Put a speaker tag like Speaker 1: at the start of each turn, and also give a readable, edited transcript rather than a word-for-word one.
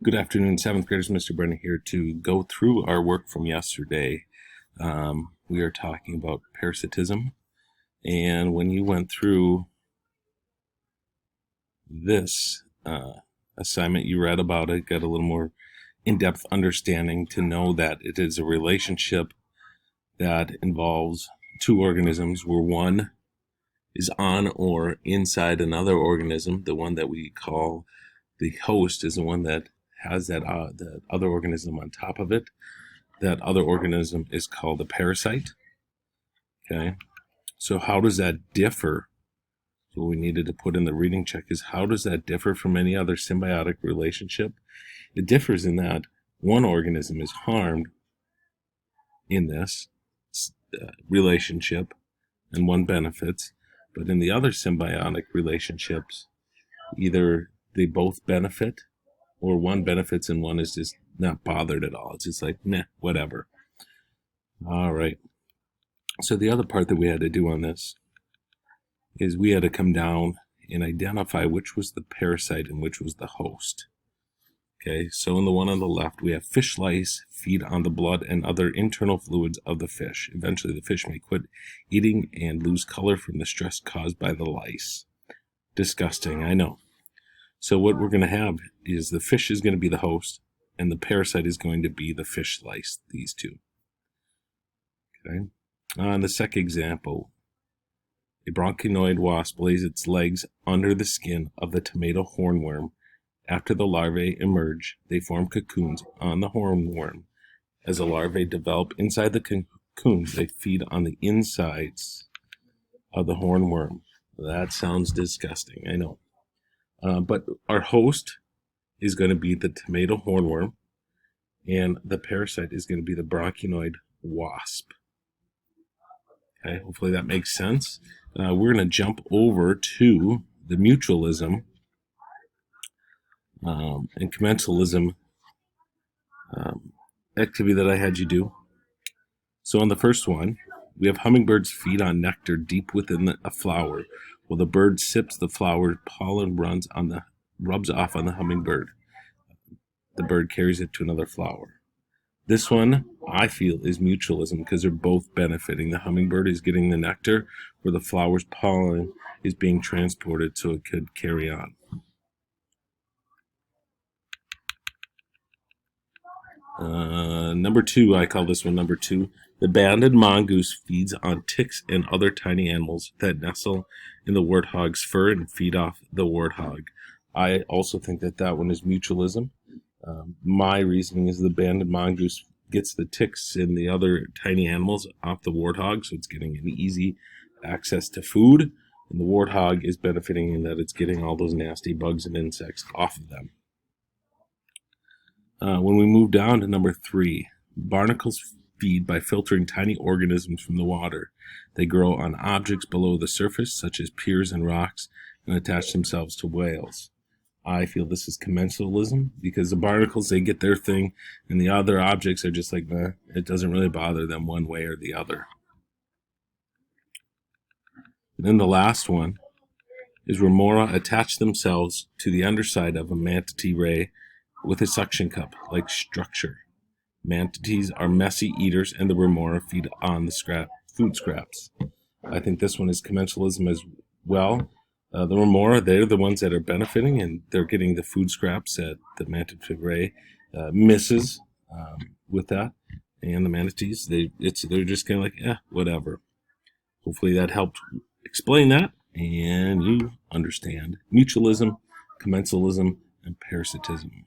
Speaker 1: Good afternoon, 7th graders. Mr. Brennan here to go through our work from yesterday. We are talking about parasitism, and when you went through this assignment, you read about it, got a little more in-depth understanding to know that it is a relationship that involves two organisms where one is on or inside another organism. The one that we call the host is the one that has that other organism on top of it. That other organism is called a parasite. Okay, so how does that differ? So what we needed to put in the reading check is, how does that differ from any other symbiotic relationship? It differs in that one organism is harmed in this relationship and one benefits, but in the other symbiotic relationships, either they both benefit or one benefits and one is just not bothered at all. It's just like, nah, whatever. All right. So the other part that we had to do on this is we had to come down and identify which was the parasite and which was the host. Okay, so in the one on the left, we have fish lice feed on the blood and other internal fluids of the fish. Eventually, the fish may quit eating and lose color from the stress caused by the lice. Disgusting, I know. So what we're going to have is the fish is going to be the host, and the parasite is going to be the fish lice, these two. Okay. On the second example, a bronchinoid wasp lays its legs under the skin of the tomato hornworm. After the larvae emerge, they form cocoons on the hornworm. As the larvae develop inside the cocoons, they feed on the insides of the hornworm. That sounds disgusting, I know. But our host is going to be the tomato hornworm, and the parasite is going to be the bronchinoid wasp. Okay, hopefully that makes sense. We're going to jump over to the mutualism and commensalism activity that I had you do. So on the first one, we have hummingbirds feed on nectar deep within a flower. While the bird sips the flower, pollen rubs off on the hummingbird. The bird carries it to another flower. This one, I feel, is mutualism because they're both benefiting. The hummingbird is getting the nectar, where the flower's pollen is being transported so it could carry on. Number two, I call this one number two. The banded mongoose feeds on ticks and other tiny animals that nestle in the warthog's fur and feed off the warthog. I also think that that one is mutualism. My reasoning is the banded mongoose gets the ticks and the other tiny animals off the warthog, so it's getting an easy access to food, and the warthog is benefiting in that it's getting all those nasty bugs and insects off of them. When we move down to number three, barnacles feed by filtering tiny organisms from the water. They grow on objects below the surface, such as piers and rocks, and attach themselves to whales. I feel this is commensalism because the barnacles, they get their thing, and the other objects are just like, meh, it doesn't really bother them one way or the other. And then the last one is remora attach themselves to the underside of a manatee ray with a suction cup like structure. Manatees are messy eaters, and the remora feed on the food scraps. I think this one is commensalism as well. The remora, they're the ones that are benefiting, and they're getting the food scraps that the manatee ray misses with that. And the manatees, they're just kind of like, whatever. Hopefully that helped explain that, and you understand mutualism, commensalism, and parasitism.